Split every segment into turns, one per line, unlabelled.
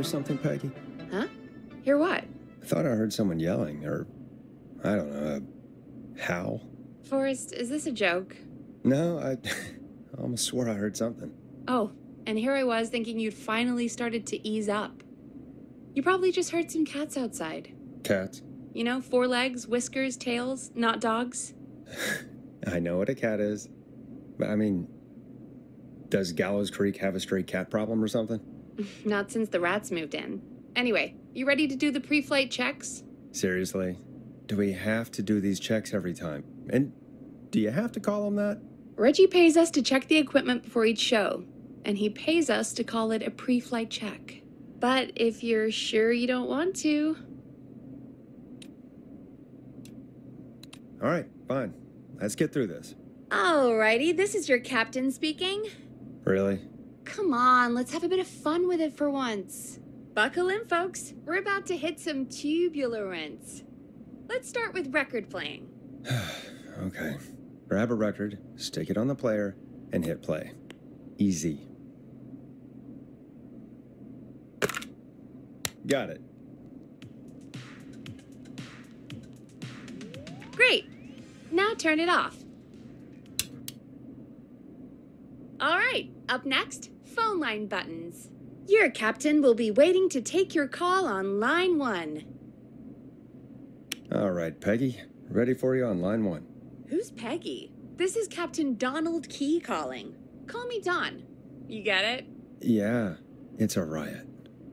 hear something, Peggy?
Huh? Hear what?
I thought I heard someone yelling, or, I don't know, a howl.
Forrest, is this a joke?
No, I almost swore I heard something.
Oh, and here I was thinking you'd finally started to ease up. You probably just heard some cats outside.
Cats?
You know, 4 legs, whiskers, tails, not dogs.
I know what a cat is. But I mean, does Gallows Creek have a stray cat problem or something?
Not since the rats moved in. Anyway, you ready to do the pre-flight checks?
Seriously? Do we have to do these checks every time? And do you have to call them that?
Reggie pays us to check the equipment before each show, and he pays us to call it a pre-flight check. But if you're sure you don't want to...
All right, fine. Let's get through this.
Alrighty, this is your captain speaking.
Really?
Come on, let's have a bit of fun with it for once. Buckle in, folks. We're about to hit some tubular rents. Let's start with record playing.
Okay. Grab a record, stick it on the player, and hit play. Easy. Got it.
Great. Now turn it off. All right, up next, phone line buttons. Your captain will be waiting to take your call on line 1.
All right, Peggy. Ready for you on line 1.
Who's Peggy? This is Captain Donald Key calling. Call me Don. You get it?
Yeah, it's a riot.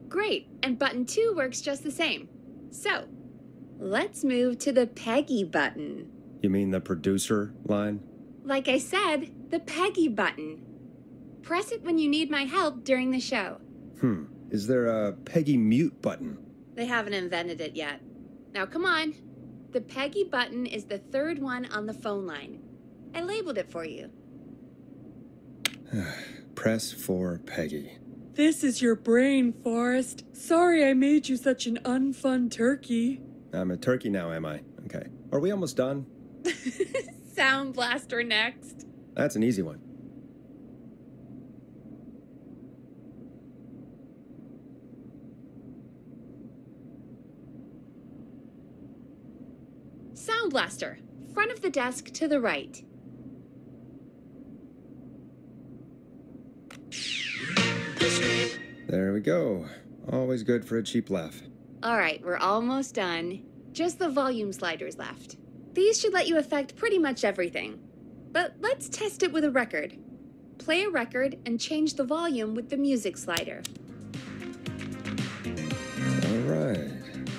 Great, and button 2 works just the same. So, let's move to the Peggy button.
You mean the producer line?
Like I said, the Peggy button. Press it when you need my help during the show.
Is there a Peggy mute button?
They haven't invented it yet. Now come on. The Peggy button is the 3rd one on the phone line. I labeled it for you.
Press for Peggy.
This is your brain, Forrest. Sorry I made you such an unfun turkey.
I'm a turkey now, am I? Okay. Are we almost done?
Sound Blaster next.
That's an easy one.
Sound Blaster, front of the desk to the right.
There we go. Always good for a cheap laugh.
All right, we're almost done. Just the volume sliders left. These should let you affect pretty much everything. But let's test it with a record. Play a record and change the volume with the music slider.
All right.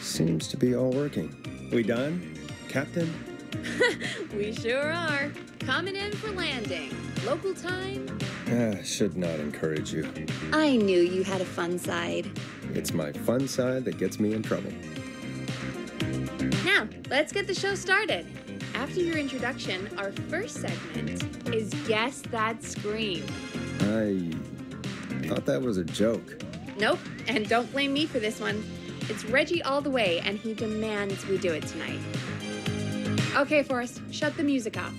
Seems to be all working. We done, Captain?
We sure are. Coming in for landing. Local time.
Should not encourage you.
I knew you had a fun side.
It's my fun side that gets me in trouble.
Now, let's get the show started. After your introduction, our first segment is Guess That Scream.
I thought that was a joke.
Nope, and don't blame me for this one. It's Reggie all the way, and he demands we do it tonight. Okay, Forrest, shut the music off.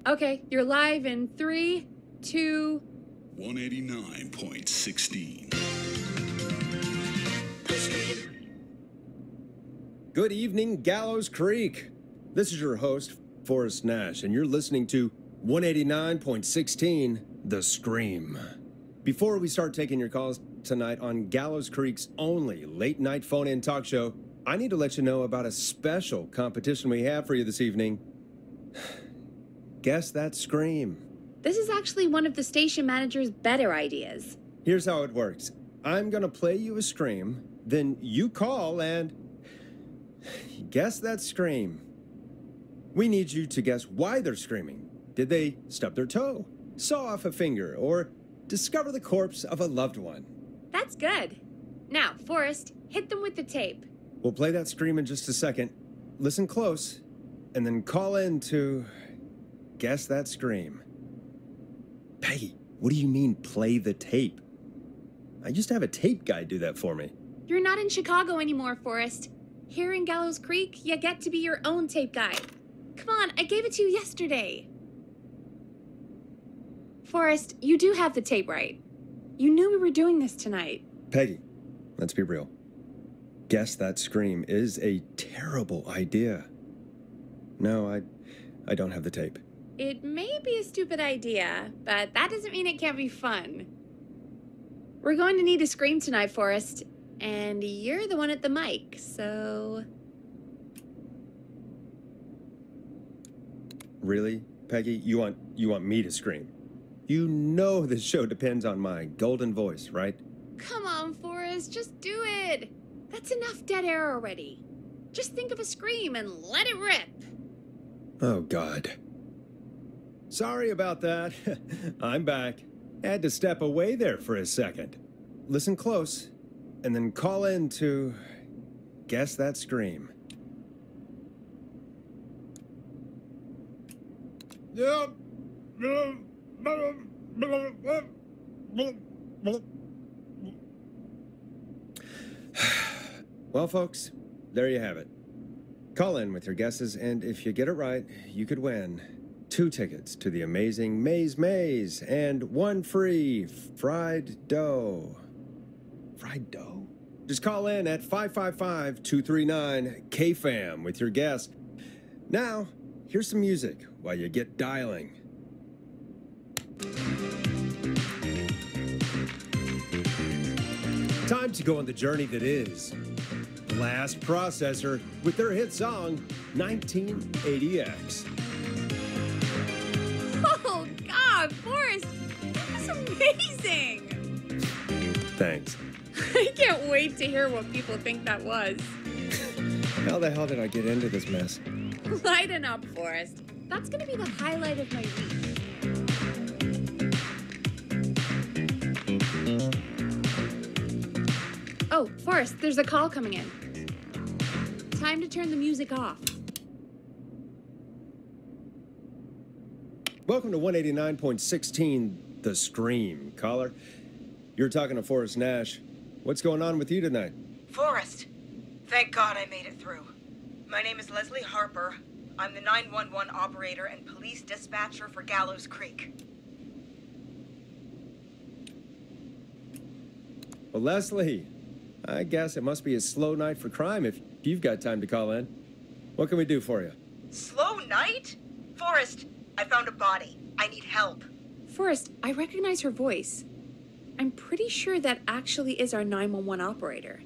Okay, you're live in 3, 2...
189.16.
Good evening, Gallows Creek. This is your host, Forrest Nash, and you're listening to 189.16, The Scream. Before we start taking your calls tonight on Gallows Creek's only late-night phone-in talk show, I need to let you know about a special competition we have for you this evening. Guess That Scream.
This is actually one of the station manager's better ideas.
Here's how it works. I'm gonna play you a scream, then you call and guess that scream. We need you to guess why they're screaming. Did they stub their toe, saw off a finger, or discover the corpse of a loved one?
That's good. Now, Forrest, hit them with the tape.
We'll play that scream in just a second. Listen close, and then call in to guess that scream. Peggy, what do you mean, play the tape? I used to have a tape guy do that for me.
You're not in Chicago anymore, Forrest. Here in Gallows Creek, you get to be your own tape guy. Come on, I gave it to you yesterday. Forrest, you do have the tape right. You knew we were doing this tonight.
Peggy, let's be real. Guess That Scream is a terrible idea. No, I don't have the tape.
It may be a stupid idea, but that doesn't mean it can't be fun. We're going to need a scream tonight, Forrest, and you're the one at the mic, so...
Really, Peggy? You want me to scream? You know this show depends on my golden voice, right?
Come on, Forrest, just do it. That's enough dead air already. Just think of a scream and let it rip.
Oh, God. Sorry about that. I'm back. Had to step away there for a second. Listen close, and then call in to Guess That Scream. Well, folks, there you have it. Call in with your guesses, and if you get it right, you could win 2 tickets to the amazing Maze and 1 free fried dough. Fried dough? Just call in at 555-239-KFAM with your guess. Now, here's some music while you get dialing. Time to go on the journey that is Blast Processor with their hit song 1980X.
Oh, God, Forrest, that was amazing.
Thanks.
I can't wait to hear what people think that was.
How the hell did I get into this mess?
Lighten up, Forrest. That's gonna be the highlight of my week. Oh, Forrest, there's a call coming in. Time to turn the music off.
Welcome to 189.16, The Scream. Caller, you're talking to Forrest Nash. What's going on with you tonight?
Forrest, thank God I made it through. My name is Leslie Harper. I'm the 911 operator and police dispatcher for Gallows Creek.
Well, Leslie, I guess it must be a slow night for crime if you've got time to call in. What can we do for you?
Slow night? Forrest, I found a body. I need help.
Forrest, I recognize her voice. I'm pretty sure that actually is our 911 operator.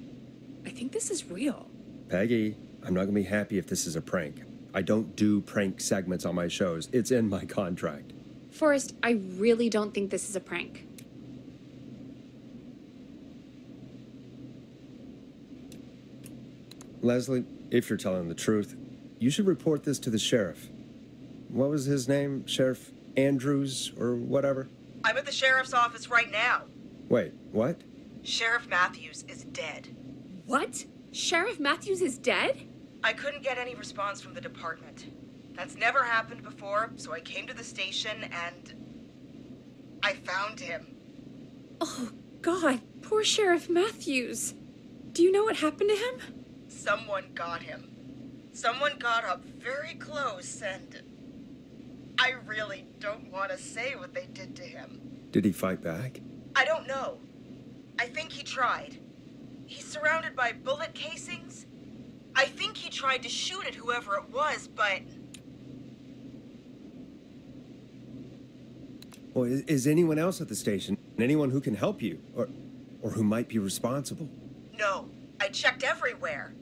I think this is real.
Peggy, I'm not going to be happy if this is a prank. I don't do prank segments on my shows. It's in my contract.
Forrest, I really don't think this is a prank.
Leslie, if you're telling the truth, you should report this to the sheriff. What was his name? Sheriff Andrews or whatever?
I'm at the sheriff's office right now.
Wait, what?
Sheriff Matthews is dead.
What? Sheriff Matthews is dead?
I couldn't get any response from the department. That's never happened before, so I came to the station and I found him.
Oh, God, poor Sheriff Matthews. Do you know what happened to him?
Someone got him. Someone got up very close and I really don't want to say what they did to him.
Did he fight back?
I don't know. I think he tried. He's surrounded by bullet casings. I think he tried to shoot at whoever it was, but...
Well, is anyone else at the station? Anyone who can help you? Or who might be responsible?
No. I checked everywhere.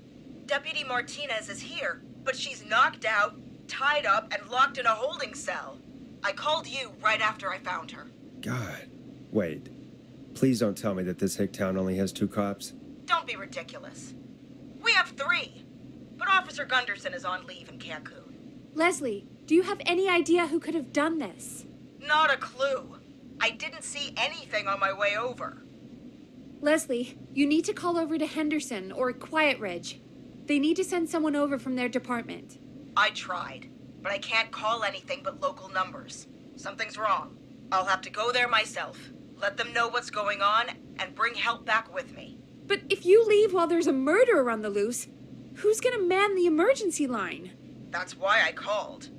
Deputy Martinez is here, but she's knocked out, tied up, and locked in a holding cell. I called you right after I found her.
God. Wait. Please don't tell me that this hick town only has 2 cops.
Don't be ridiculous. We have 3. But Officer Gunderson is on leave in Cancun.
Leslie, do you have any idea who could have done this?
Not a clue. I didn't see anything on my way over.
Leslie, you need to call over to Henderson or Quiet Ridge. They need to send someone over from their department.
I tried, but I can't call anything but local numbers. Something's wrong. I'll have to go there myself, let them know what's going on, and bring help back with me.
But if you leave while there's a murderer on the loose, who's gonna man the emergency line?
That's why I called.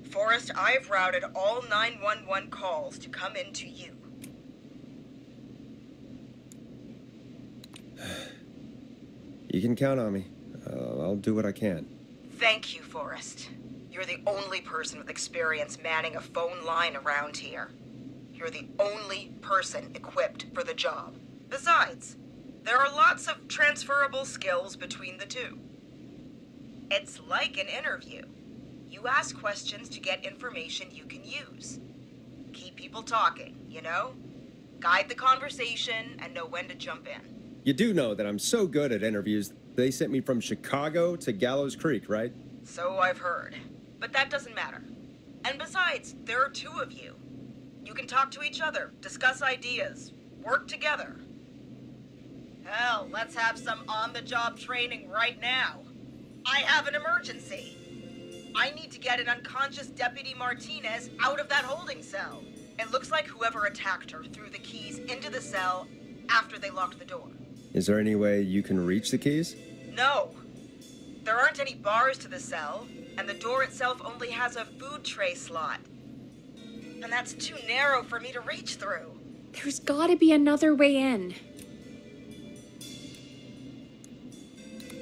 Forrest, I've routed all 911 calls to come in to you.
You can count on me. I'll do what I can.
Thank you, Forrest. You're the only person with experience manning a phone line around here. You're the only person equipped for the job. Besides, there are lots of transferable skills between the two. It's like an interview. You ask questions to get information you can use. Keep people talking, you know? Guide the conversation and know when to jump in.
You do know that I'm so good at interviews, they sent me from Chicago to Gallows Creek, right?
So I've heard. But that doesn't matter. And besides, there are two of you. You can talk to each other, discuss ideas, work together. Hell, let's have some on-the-job training right now. I have an emergency. I need to get an unconscious Deputy Martinez out of that holding cell. It looks like whoever attacked her threw the keys into the cell after they locked the door.
Is there any way you can reach the keys?
No. There aren't any bars to the cell, and the door itself only has a food tray slot. And that's too narrow for me to reach through.
There's gotta be another way in.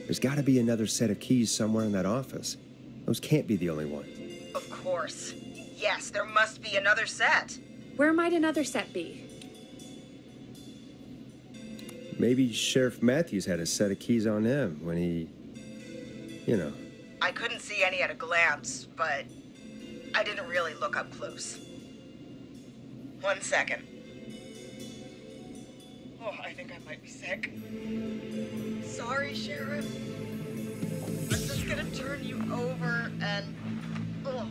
There's gotta be another set of keys somewhere in that office. Those can't be the only ones.
Of course. Yes, there must be another set.
Where might another set be?
Maybe Sheriff Matthews had a set of keys on him when he... you know.
I couldn't see any at a glance, but I didn't really look up close. 1 second. Oh, I think I might be sick. Sorry, Sheriff. I'm just gonna turn you over and... Oh.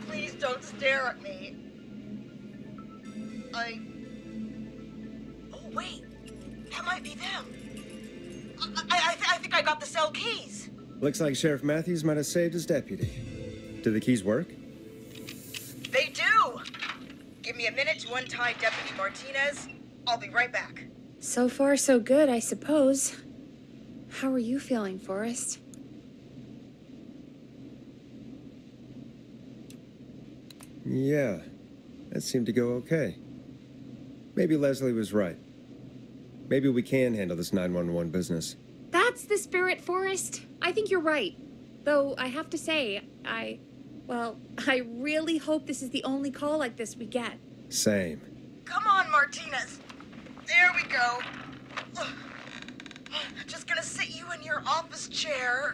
Please don't stare at me. Oh, wait. That might be them. I think I got the cell keys.
Looks like Sheriff Matthews might have saved his deputy. Do the keys work?
They do! Give me a minute to untie Deputy Martinez. I'll be right back.
So far, so good, I suppose. How are you feeling, Forrest?
Yeah, that seemed to go okay. Maybe Leslie was right. Maybe we can handle this 911 business.
That's the spirit, Forrest. I think you're right. Though, I have to say, I really hope this is the only call like this we get.
Same.
Come on, Martinez. There we go. Just gonna sit you in your office chair.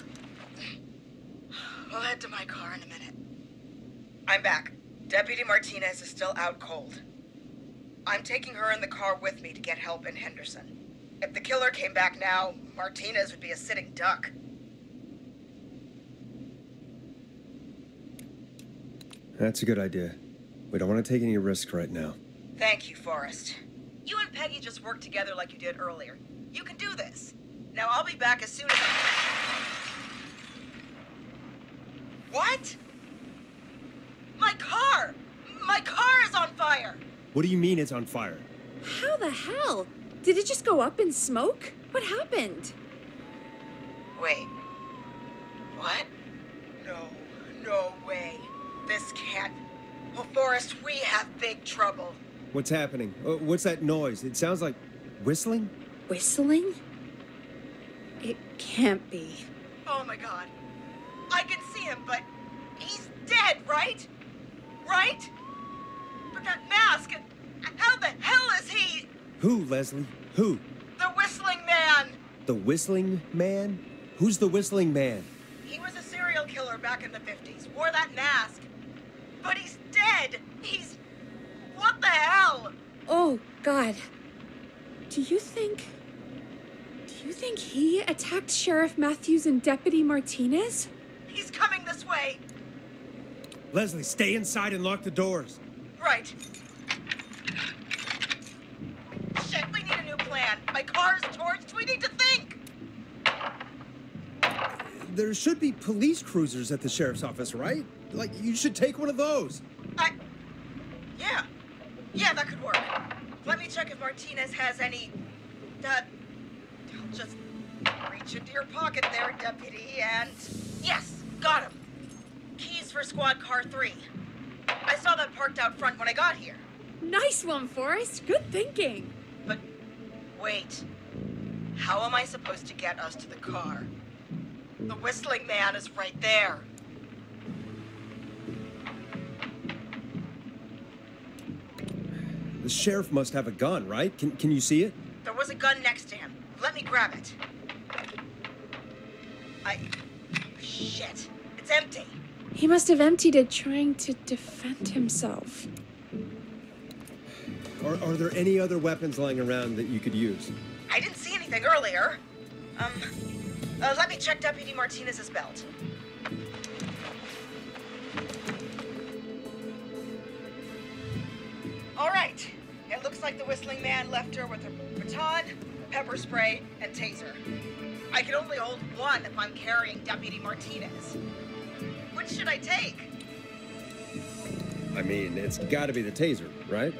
We'll head to my car in a minute. I'm back. Deputy Martinez is still out cold. I'm taking her in the car with me to get help in Henderson. If the killer came back now, Martinez would be a sitting duck.
That's a good idea. We don't want to take any risks right now.
Thank you, Forrest. You and Peggy just worked together like you did earlier. You can do this. Now I'll be back as soon as What? My car! My car is on fire!
What do you mean it's on fire?
How the hell? Did it just go up in smoke? What happened?
Wait. What? No way. This can't... Oh, Forrest, we have big trouble.
What's happening? What's that noise? It sounds like whistling?
Whistling? It can't be.
Oh my god. I can see him, but he's dead, right? Right? But that mask, how the hell is he?
Who, Leslie? Who?
The Whistling Man!
The Whistling Man? Who's the Whistling Man?
He was a serial killer back in the 50s, wore that mask. But he's dead! He's... What the hell?
Oh, God. Do you think he attacked Sheriff Matthews and Deputy Martinez?
He's coming this way.
Leslie, stay inside and lock the doors.
Right. Shit, we need a new plan. My car is torched. We need to think.
There should be police cruisers at the sheriff's office, right? Like, you should take one of those.
Yeah, that could work. Let me check if Martinez has any... I'll just reach into your pocket there, Deputy, and... Yes, got him. Keys for Squad Car 3. I saw that parked out front when I got here.
Nice one, Forrest. Good thinking.
But, wait. How am I supposed to get us to the car? The whistling man is right there.
The sheriff must have a gun, right? Can you see it?
There was a gun next to him. Let me grab it. Shit. It's empty.
He must have emptied it trying to defend himself.
Are there any other weapons lying around that you could use?
I didn't see anything earlier. Let me check Deputy Martinez's belt. All right. It looks like the whistling man left her with her baton, pepper spray, and taser. I can only hold one if I'm carrying Deputy Martinez. Which should I take?
I mean, it's got to be the taser, right?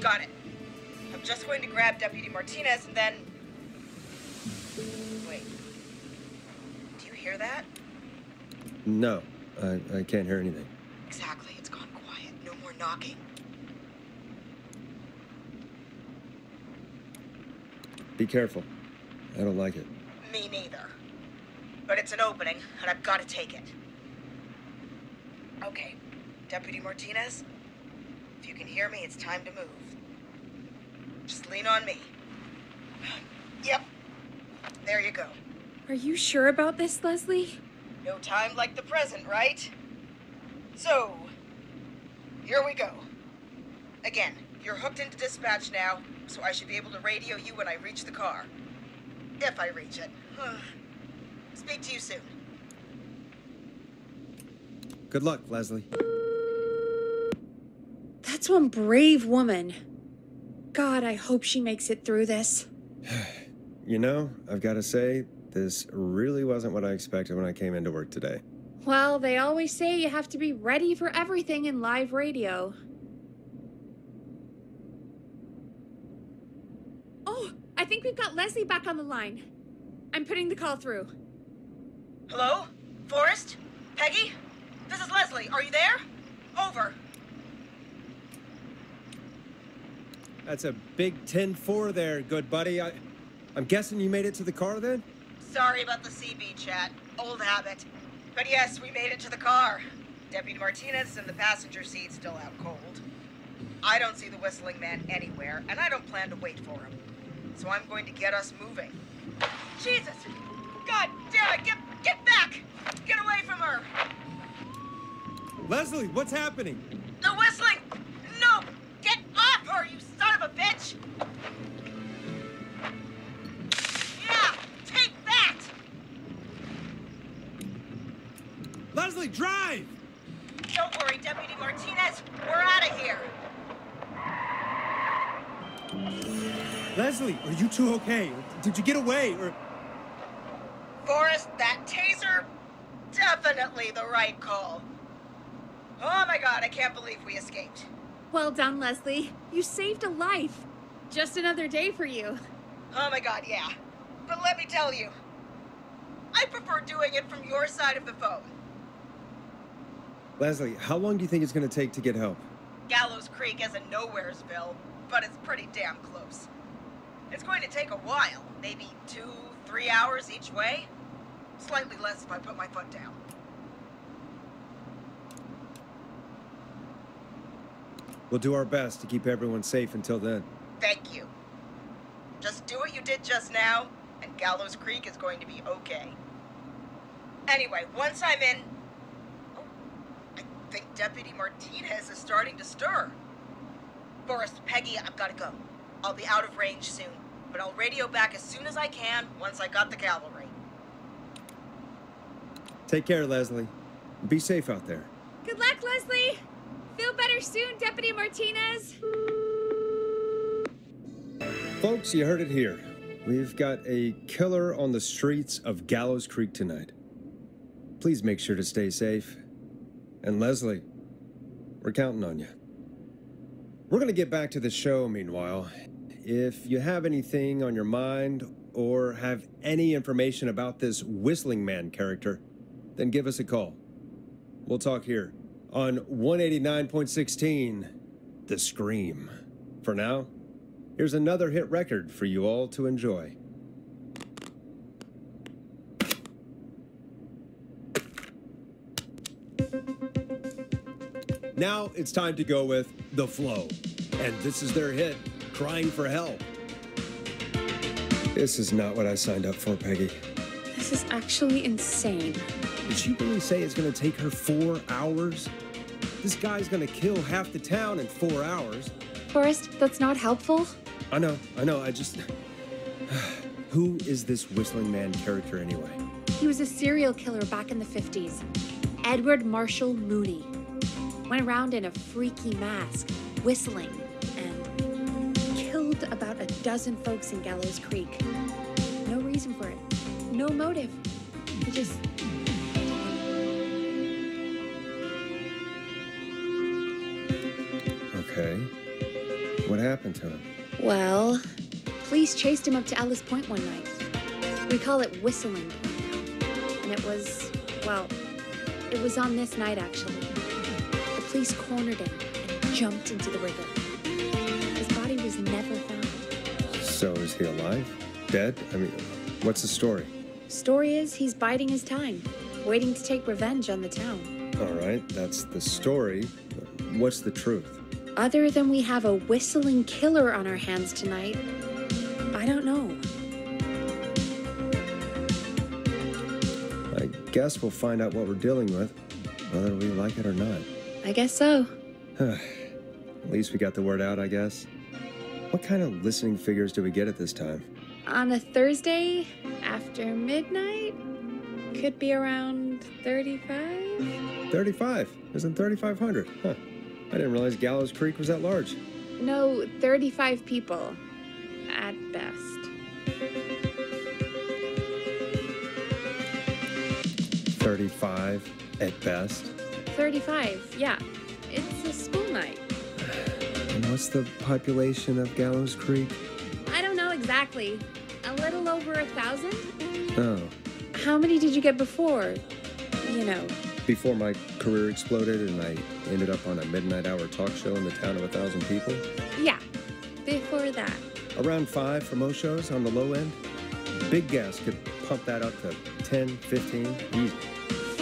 Got it. I'm just going to grab Deputy Martinez and then... Wait. Do you hear that?
No, I can't hear anything.
Exactly. It's gone quiet. No more knocking.
Be careful. I don't like it.
Me neither. But it's an opening, and I've got to take it. Okay, Deputy Martinez, if you can hear me, it's time to move. Just lean on me. Yep, there you go.
Are you sure about this, Leslie?
No time like the present, right? So, here we go. Again, you're hooked into dispatch now, so I should be able to radio you when I reach the car. If I reach it. Speak to you soon.
Good luck, Leslie.
That's one brave woman. God, I hope she makes it through this.
You know, I've got to say, this really wasn't what I expected when I came into work today.
Well, they always say you have to be ready for everything in live radio. Oh, I think we've got Leslie back on the line. I'm putting the call through.
Hello? Forrest? Peggy? This is Leslie. Are you there? Over.
That's a big 10-4 there, good buddy. I'm guessing you made it to the car then?
Sorry about the CB chat. Old habit. But yes, we made it to the car. Deputy Martinez in the passenger seat, still out cold. I don't see the whistling man anywhere, and I don't plan to wait for him. So I'm going to get us moving. Jesus! God damn it! Get back! Get away from her!
Leslie, what's happening?
The whistling! No! Get off her, you son of a bitch! Yeah! Take that!
Leslie, drive!
Don't worry, Deputy Martinez. We're out of here.
Leslie, are you two okay? Did you get away, or...
Forrest, that taser? Definitely the right call. Oh my god, I can't believe we escaped.
Well done, Leslie. You saved a life. Just another day for you.
Oh my god, yeah. But let me tell you, I prefer doing it from your side of the phone.
Leslie, how long do you think it's going to take to get help?
Gallows Creek isn't Nowheresville, but it's pretty damn close. It's going to take a while, maybe 2-3 hours each way. Slightly less if I put my foot down.
We'll do our best to keep everyone safe until then.
Thank you. Just do what you did just now, and Gallows Creek is going to be okay. Anyway, once I'm in... Oh, I think Deputy Martinez is starting to stir. Forrest, Peggy, I've got to go. I'll be out of range soon, but I'll radio back as soon as I can once I got the cavalry.
Take care, Leslie. Be safe out there.
Good luck, Leslie. Feel better soon, Deputy Martinez.
Folks, you heard it here. We've got a killer on the streets of Gallows Creek tonight. Please make sure to stay safe. And Leslie, we're counting on you. We're going to get back to the show meanwhile. If you have anything on your mind or have any information about this Whistling Man character, then give us a call. We'll talk here on 189.16, The Scream. For now, here's another hit record for you all to enjoy. Now it's time to go with The Flow. And this is their hit, Crying for Help. This is not what I signed up for, Peggy.
This is actually insane.
Did she really say it's gonna take her 4 hours? This guy's gonna kill half the town in 4 hours.
Forrest, that's not helpful.
I know, I just... Who is this Whistling Man character anyway?
He was a serial killer back in the 50s. Edward Marshall Mooney. Went around in a freaky mask, whistling, and killed about a dozen folks in Gallows Creek. No reason for it. No motive. He just...
Okay. What happened to him?
Well, police chased him up to Ellis Point one night. We call it Whistling Point now. And it was, well, it was on this night actually. The police cornered him and jumped into the river. His body was never found.
So is he alive? Dead? I mean, what's the story?
Story is he's biding his time, waiting to take revenge on the town.
All right, that's the story. What's the truth?
Other than we have a whistling killer on our hands tonight, I don't know.
I guess we'll find out what we're dealing with, whether we like it or not.
I guess so.
At least we got the word out, I guess. What kind of listening figures do we get at this time?
On a Thursday after midnight? Could be around 35?
35? Isn't 3,500? Huh. I didn't realize Gallows Creek was that large.
No, 35 people. At best.
35 at best?
35, yeah. It's a school night.
And what's the population of Gallows Creek?
I don't know exactly. A little over 1,000?
Oh.
How many did you get before? You know.
Before my career exploded and I ended up on a midnight hour talk show in the town of 1,000 people?
Yeah, before that.
Around 5 for most shows on the low end. Big gas could pump that up to 10, 15, easy.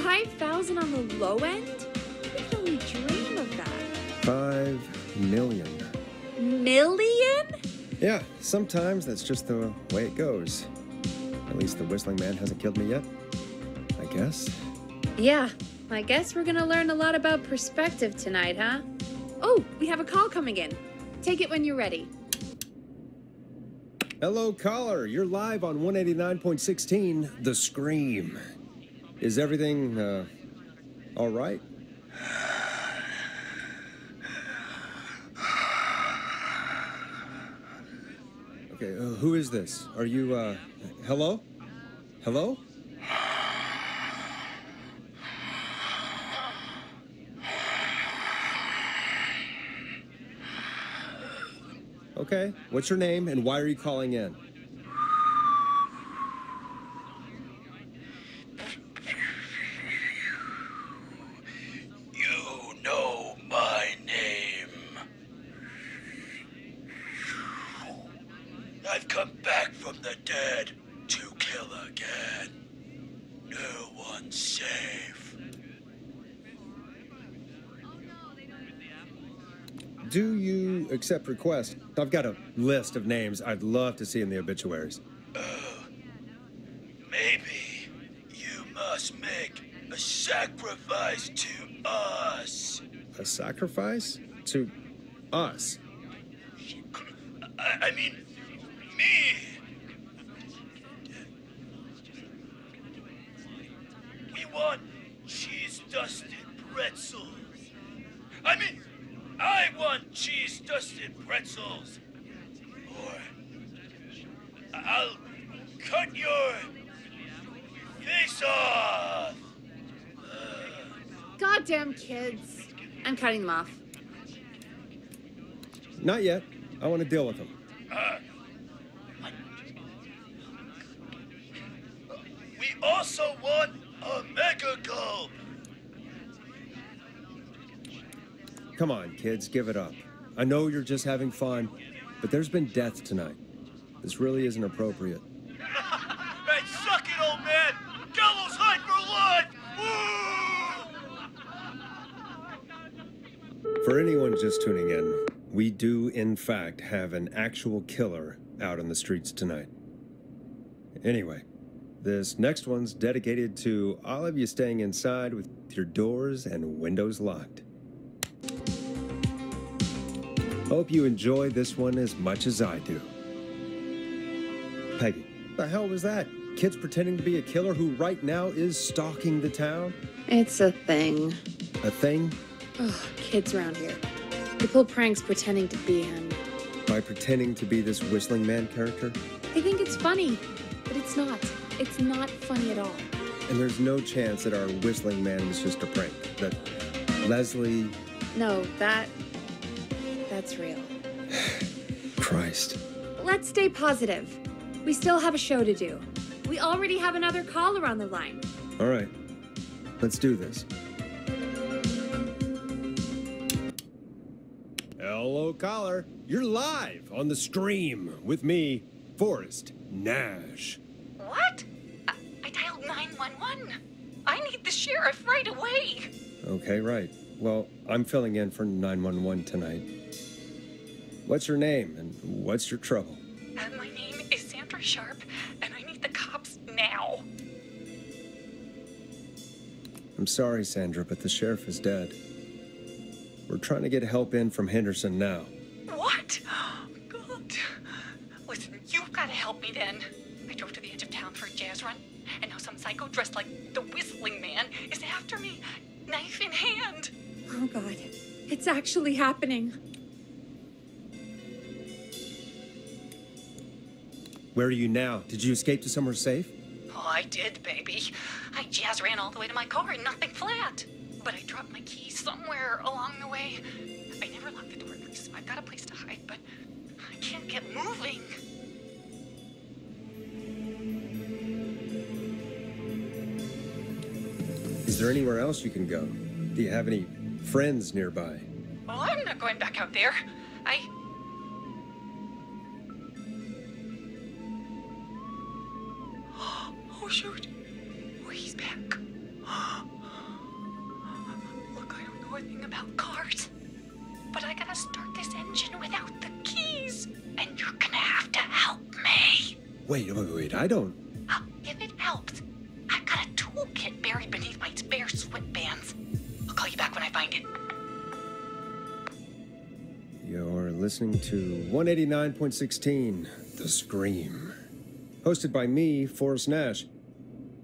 5,000 on the low end? We can only dream of that.
5 million.
Million?
Yeah, sometimes that's just the way it goes. At least the Whistling Man hasn't killed me yet, I guess.
Yeah, I guess we're gonna learn a lot about perspective tonight, huh? Oh, we have a call coming in. Take it when you're ready.
Hello, caller. You're live on 189.16, The Scream. Is everything, all right? Okay, who is this? Are you, hello? Hello? Okay, what's your name and why are you calling in?
You know my name. I've come back from the dead to kill again. No one's safe.
Do you accept requests? I've got a list of names I'd love to see in the obituaries.
Maybe you must make a sacrifice to us.
A sacrifice? To us?
I mean, me. We want cheese-dusted pretzels. I want cheese-dusted pretzels. Or I'll cut your face off.
Goddamn kids. I'm cutting them off.
Not yet. I want to deal with them.
We also want a mega gulp.
Come on, kids, give it up. I know you're just having fun, but there's been death tonight. This really isn't appropriate.
Hey, suck it, old man! Gallows high for life! Woo!
For anyone just tuning in, we do, in fact, have an actual killer out on the streets tonight. Anyway, this next one's dedicated to all of you staying inside with your doors and windows locked. Hope you enjoy this one as much as I do. Peggy, the hell was that? Kids pretending to be a killer who right now is stalking the town?
It's a thing.
A thing?
Ugh, kids around here. They pull pranks pretending to be him.
By pretending to be this Whistling Man character?
They think it's funny, but it's not. It's not funny at all.
And there's no chance that our Whistling Man was just a prank. That Leslie...
No, that's real.
Christ.
Let's stay positive. We still have a show to do. We already have another caller on the line.
All right. Let's do this. Hello, caller. You're live on the stream with me, Forrest Nash.
What? I dialed 911. I need the sheriff right away.
Okay, right. Well, I'm filling in for 911 tonight. What's your name and what's your trouble?
My name is Sandra Sharp, and I need the cops now.
I'm sorry, Sandra, but the sheriff is dead. We're trying to get help in from Henderson now.
What? God. Listen, you've got to help me then. I drove to the edge of town for a jazz run, and now some psycho dressed like the Whistling Man is after me, knife in hand.
Oh, God. It's actually happening.
Where are you now? Did you escape to somewhere safe?
Oh, I did, baby. I jazz ran all the way to my car and nothing flat. But I dropped my keys somewhere along the way. I never locked the door, please. I've got a place to hide, but I can't get moving.
Is there anywhere else you can go? Do you have any friends nearby?
Well, I'm not going back out there. Oh, shoot. Oh, he's back. Look, I don't know anything about cars, but I gotta start this engine without the keys, and you're gonna have to help me.
Wait, I don't...
If it helps, I've got a toolkit buried beneath my spare sweatbands. I'll call you back when I find it.
You're listening to 189.16, The Scream. Hosted by me, Forrest Nash,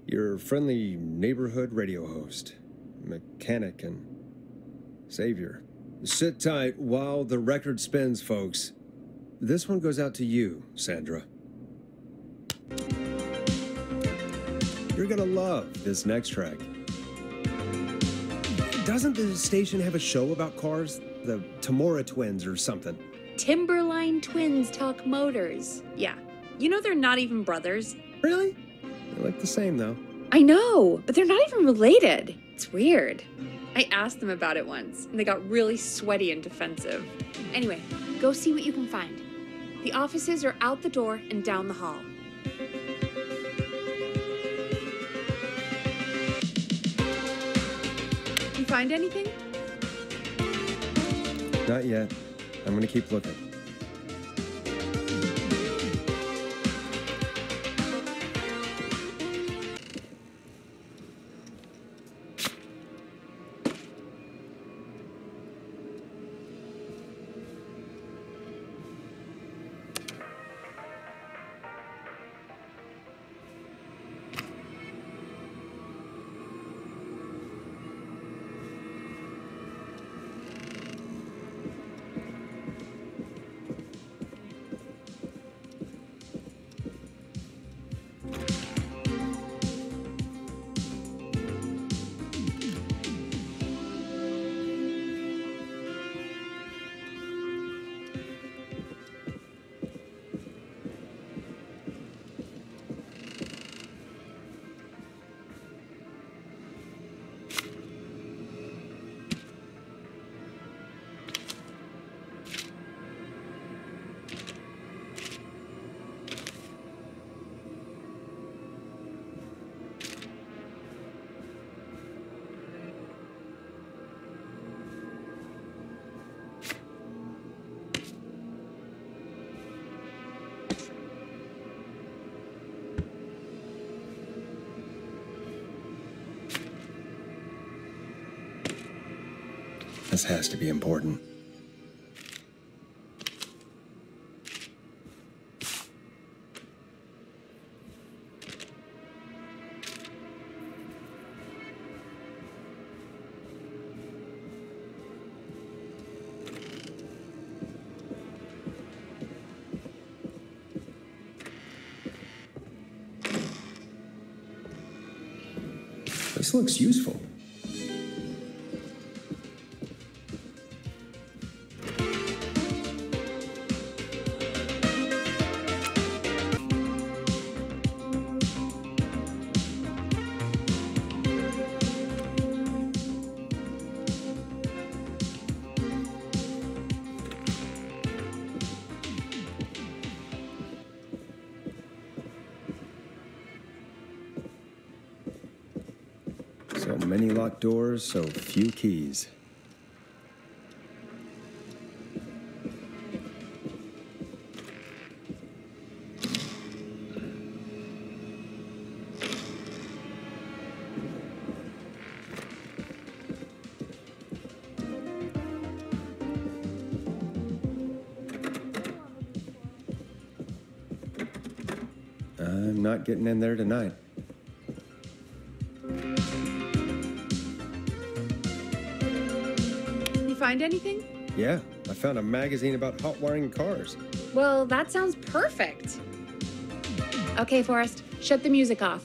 your friendly neighborhood radio host, mechanic and savior. Sit tight while the record spins, folks. This one goes out to you, Sandra. You're gonna love this next track. Doesn't the station have a show about cars? The Tamora twins or something?
Timberline twins talk motors. Yeah. You know they're not even brothers.
Really? They look the same, though.
I know, but they're not even related. It's weird. I asked them about it once, and they got really sweaty and defensive. Anyway, go see what you can find. The offices are out the door and down the hall. You find anything?
Not yet. I'm gonna keep looking. This has to be important. This looks useful. So many locked doors, so few keys. I'm not getting in there tonight.
Find anything?
Yeah, I found a magazine about hot wiring cars.
Well, that sounds perfect. Okay, Forrest, shut the music off.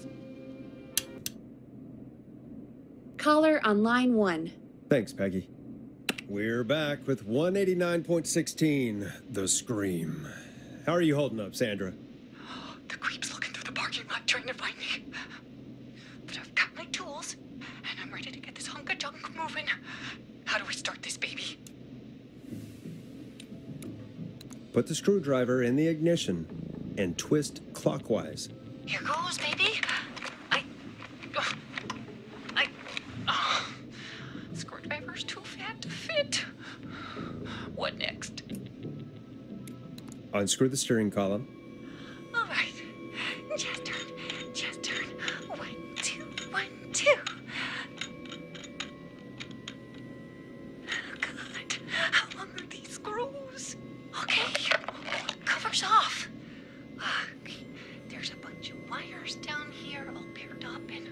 Caller on line 1.
Thanks, Peggy. We're back with 189.16, The Scream. How are you holding up, Sandra?
The creep's looking through the parking lot trying to find me. But I've got my tools, and I'm ready to get this hunk of junk moving. How do we start this baby?
Put the screwdriver in the ignition and twist clockwise.
Here goes, baby. Screwdriver's too fat to fit. What next?
Unscrew the steering column.
All right. Just turn. 1, 2, 1, 2. God, how long are these screws? Okay, cover's off. There's a bunch of wires down here all paired up and...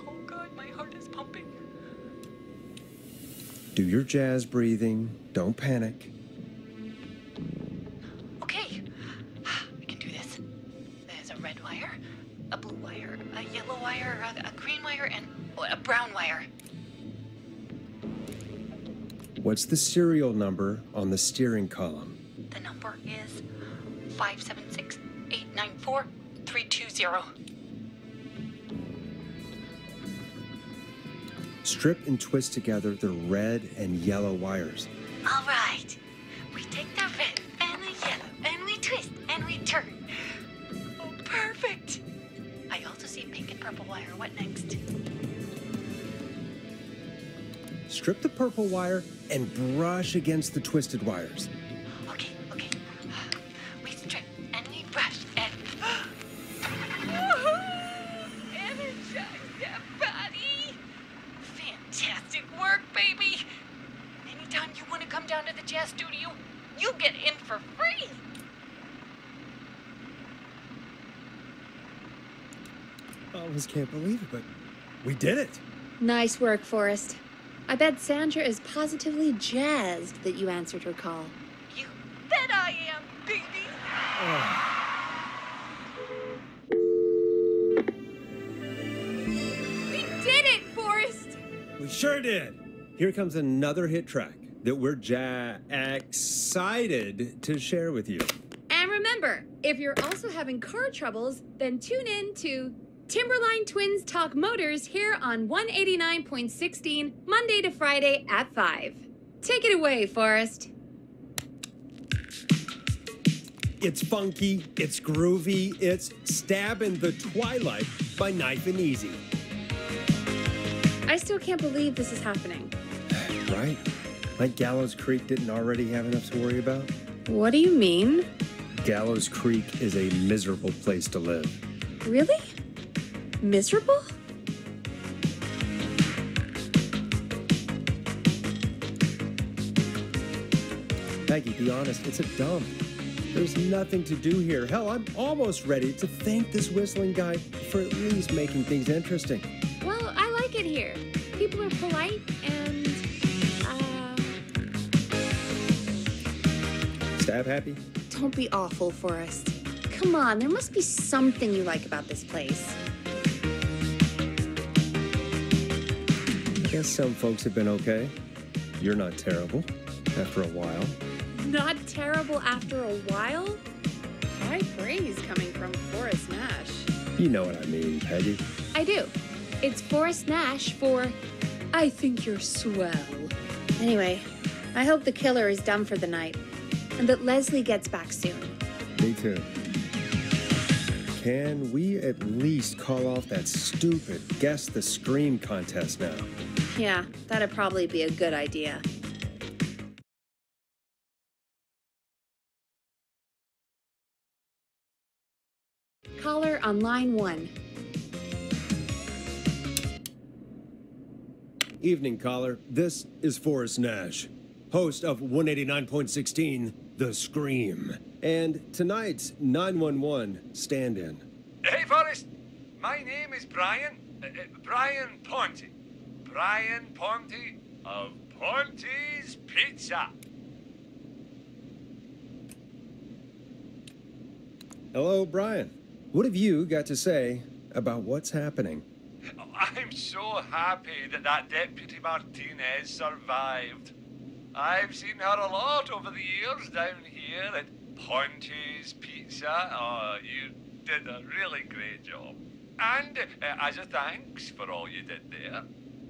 Oh God, my heart is pumping.
Do your jazz breathing. Don't panic.
Okay, I can do this. There's a red wire, a blue wire, a yellow wire, a green wire, and a brown wire.
What's the serial number on the steering column?
The number is 576-894-320.
Strip and twist together the red and yellow wires.
All right. We take the red and the yellow, and we twist, and we turn. Oh, perfect. I also see pink and purple wire. What next?
Strip the purple wire and brush against the twisted wires.
Okay. We strip, and we brush, and... Energize that body. Fantastic work, baby. Anytime you want to come down to the jazz studio, you get in for free.
I almost can't believe it, but we did it.
Nice work, Forrest. I bet Sandra is positively jazzed that you answered her call.
You bet I am, baby.
We did it, Forrest!
We sure did. Here comes another hit track that we're excited to share with you.
And remember, if you're also having car troubles, then tune in to Timberline Twins Talk Motors here on 189.16, Monday to Friday at 5. Take it away, Forrest.
It's funky, it's groovy, it's Stab in the Twilight by Knife and Easy.
I still can't believe this is happening.
Right? Like Gallows Creek didn't already have enough to worry about?
What do you mean?
Gallows Creek is a miserable place to live.
Really? Miserable?
Peggy, be honest, it's a dump. There's nothing to do here. Hell, I'm almost ready to thank this whistling guy for at least making things interesting.
Well, I like it here. People are polite and,
Stab happy?
don't be awful, Forrest. Come on, there must be something you like about this place.
I guess some folks have been okay. You're not terrible after a while.
Not terrible after a while? High praise coming from Forrest Nash.
You know what I mean, Peggy.
I do. It's Forrest Nash for I think you're swell. Anyway, I hope the killer is done for the night and that Leslie gets back soon.
Me too. Can we at least call off that stupid Guess the Scream contest now?
Yeah, that'd probably be a good idea. Caller on line 1.
Evening, caller. This is Forrest Nash, host of 189.16, The Scream, and tonight's 911 stand-in.
Hey, Forrest. My name is Brian. Brian Ponte. Brian Ponte of Ponte's Pizza.
Hello, Brian. What have you got to say about what's happening?
I'm so happy that Deputy Martinez survived. I've seen her a lot over the years down here at Ponte's Pizza. Oh, you did a really great job. And as a thanks for all you did there,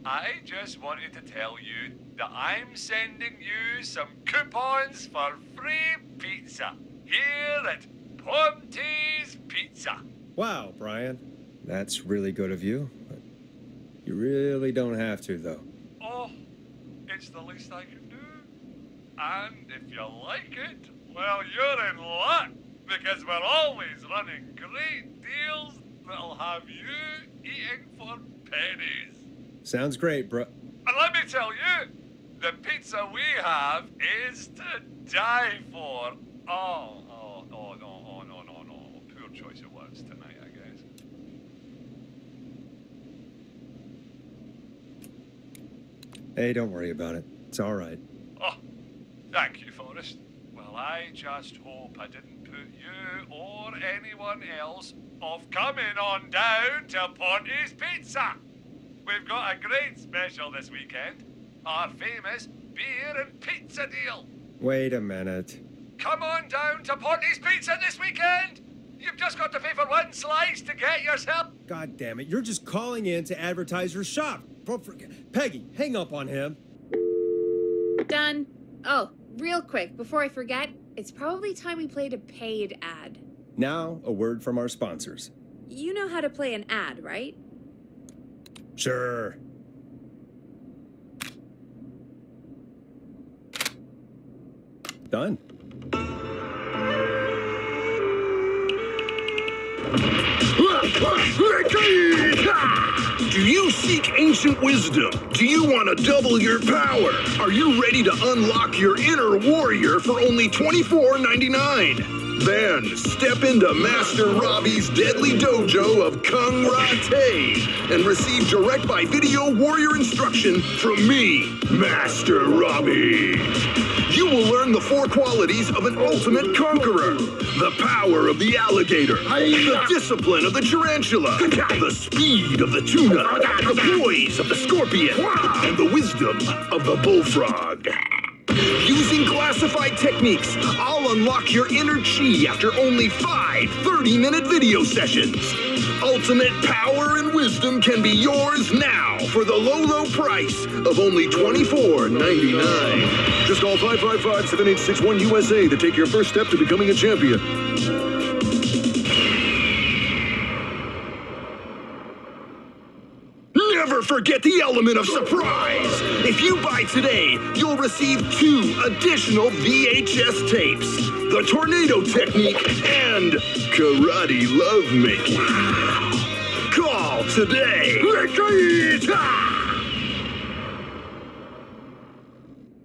I just wanted to tell you that I'm sending you some coupons for free pizza here at Ponte's Pizza.
Wow, Brian. That's really good of you. But you really don't have to, though.
Oh, it's the least I can do. And if you like it, well, you're in luck, because we're always running great deals that'll have you eating for pennies.
Sounds great, bro.
And let me tell you, the pizza we have is to die for. No. Poor choice of words tonight, I guess.
Hey, don't worry about it. It's all right.
Oh, thank you, Forrest. Well, I just hope I didn't put you or anyone else off coming on down to Ponte's Pizza. We've got a great special this weekend. Our famous beer and pizza deal.
Wait a minute.
Come on down to Ponte's Pizza this weekend. You've just got to pay for one slice to get yourself.
God damn it, you're just calling in to advertise your shop. Peggy, hang up on him.
Done. Oh, real quick, before I forget, it's probably time we played a paid ad.
Now, a word from our sponsors.
You know how to play an ad, right?
Sure. Done.
Do you seek ancient wisdom? Do you want to double your power? Are you ready to unlock your inner warrior for only $24.99? Then step into Master Robbie's deadly dojo of Kung Rate and receive direct by video warrior instruction from me, Master Robbie. You will learn the 4 qualities of an ultimate conqueror. The power of the alligator, the discipline of the tarantula, the speed of the tuna, the poise of the scorpion, and the wisdom of the bullfrog. Using classified techniques, I'll unlock your inner chi after only 5 30-minute video sessions. Ultimate power and wisdom can be yours now for the low price of only $24.99. Just call 555-7861 USA to take your first step to becoming a champion. Never forget the element of surprise. If you buy today, you'll receive 2 additional VHS tapes, the Tornado Technique and Karate Lovemaking. Call today.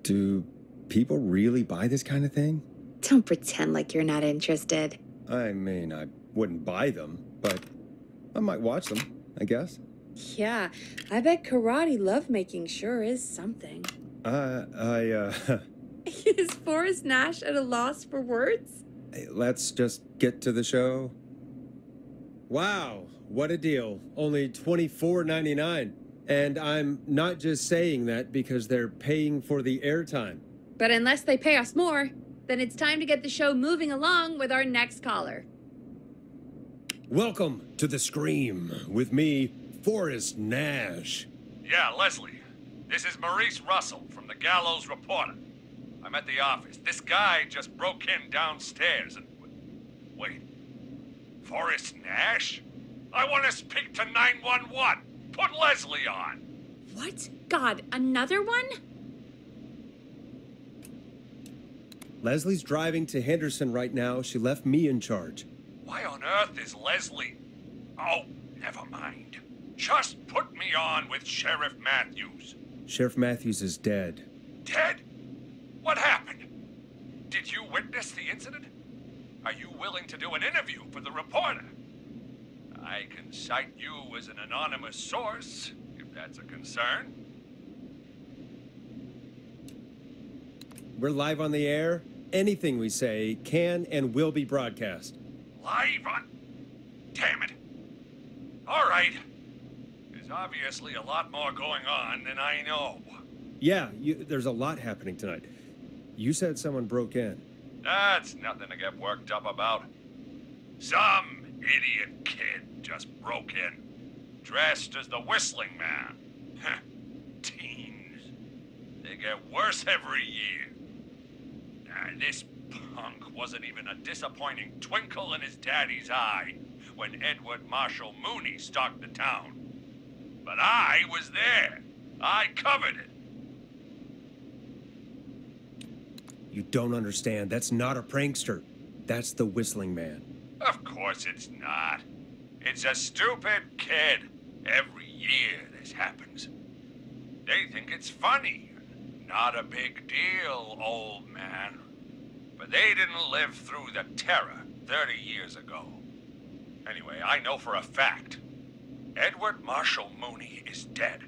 Do people really buy this kind of thing?
Don't pretend like you're not interested.
I mean, I wouldn't buy them, but I might watch them, I guess.
Yeah, I bet karate lovemaking sure is something. Is Forrest Nash at a loss for words?
Let's just get to the show. Wow, what a deal. Only $24.99. And I'm not just saying that because they're paying for the airtime.
But unless they pay us more, then it's time to get the show moving along with our next caller.
Welcome to The Scream with me, Forrest Nash.
Yeah, Leslie. This is Maurice Russell from the Gallows Reporter. I'm at the office. This guy just broke in downstairs and... Wait. Forrest Nash? I want to speak to 911. Put Leslie on.
What? God, another one?
Leslie's driving to Henderson right now. She left me in charge.
Why on earth is Leslie? Oh, never mind. Just put me on with Sheriff Matthews.
Sheriff Matthews is dead.
Dead? What happened? Did you witness the incident? Are you willing to do an interview for the reporter? I can cite you as an anonymous source, if that's a concern.
We're live on the air. Anything we say can and will be broadcast.
Live on... Damn it. All right. There's obviously a lot more going on than I know.
Yeah, there's a lot happening tonight. You said someone broke in.
That's nothing to get worked up about. Some idiot kid just broke in, dressed as the Whistling Man. Teens. They get worse every year. This punk wasn't even a disappointing twinkle in his daddy's eye when Edward Marshall Mooney stalked the town. But I was there. I covered it.
You don't understand. That's not a prankster. That's the Whistling Man.
Of course it's not. It's a stupid kid. Every year this happens. They think it's funny. Not a big deal, old man. But they didn't live through the terror 30 years ago. Anyway, I know for a fact. Edward Marshall Mooney is dead.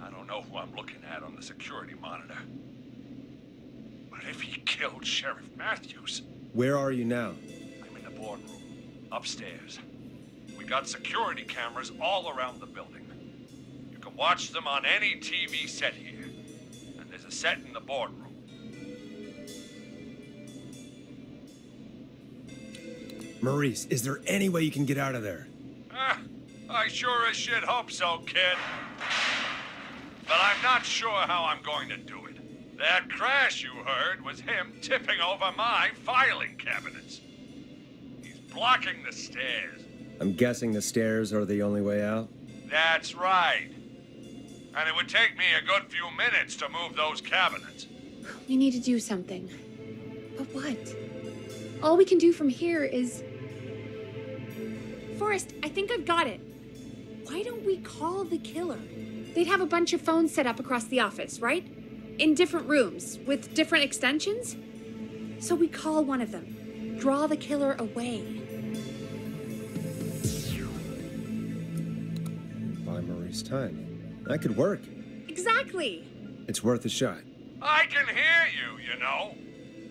I don't know who I'm looking at on the security monitor. But if he killed Sheriff Matthews...
Where are you now?
I'm in the boardroom, upstairs. We got security cameras all around the building. You can watch them on any TV set here. And there's a set in the boardroom.
Maurice, is there any way you can get out of there?
I sure as shit hope so, kid. But I'm not sure how I'm going to do it. That crash you heard was him tipping over my filing cabinets. He's blocking the stairs.
I'm guessing the stairs are the only way out?
That's right. And it would take me a good few minutes to move those cabinets.
We need to do something. But what? All we can do from here is... Forrest, I think I've got it. Why don't we call the killer? They'd have a bunch of phones set up across the office, right? In different rooms, with different extensions. So we call one of them. Draw the killer away.
Buy Maurice time. That could work.
Exactly.
It's worth a shot.
I can hear you, you know.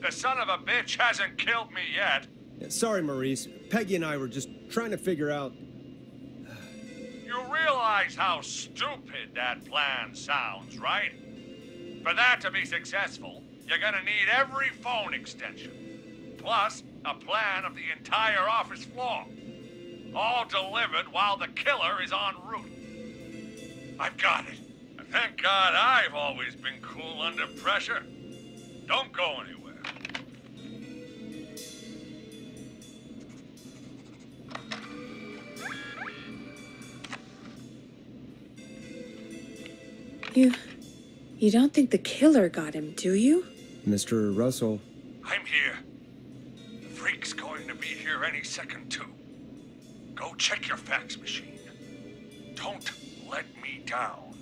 The son of a bitch hasn't killed me yet.
Sorry, Maurice. Peggy and I were just trying to figure out...
You realize how stupid that plan sounds, right? For that to be successful, you're gonna need every phone extension. Plus, a plan of the entire office floor. All delivered while the killer is en route. I've got it. And thank God I've always been cool under pressure. Don't go anywhere.
You don't think the killer got him, do you?
Mr. Russell.
I'm here. The freak's going to be here any second, too. Go check your fax machine. Don't let me down.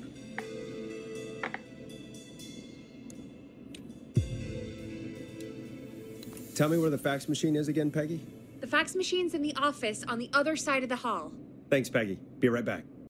Tell me where the fax machine is again, Peggy?
The fax machine's in the office on the other side of the hall.
Thanks, Peggy. Be right back.